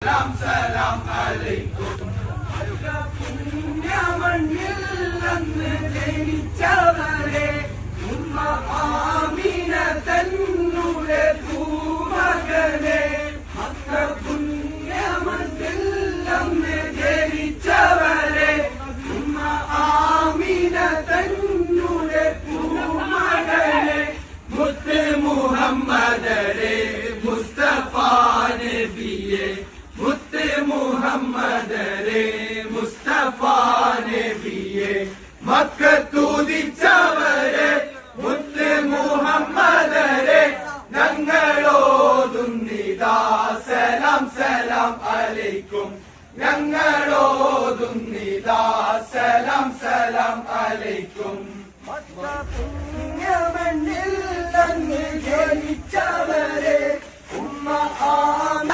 സലാം അലൈക്കും. പുണ്യമണ്ണിൽ അന്ന് ജനിച്ചവരെ ഉമ്മ ആമിന തന്നുടെ പൂമകനെ. മക്ക പുണ്യമണ്ണിൽ അന്ന് ജനിച്ചവരെ ഉമ്മ ആമിന തന്നുടെ പൂമകനെ. മുത്ത് മുഹമ്മദരെ മുസ്തഫ നബിയെ. മുത്ത് മുഹമ്മദരെ മുസ്തഫ നബിയെ. മക്കത്തൂതിച്ചവരെ മുത്ത് മുഹമ്മദരെ ഞങ്ങളോതുന്നിതാ സലാം സലാം അലൈക്കും. ഞങ്ങളോതുന്നിതാ സലാം സലാം അലൈക്കും. പുണ്യമണ്ണിൽ അന്ന് ജനിച്ചവരെ ഉമ്മ ആമിന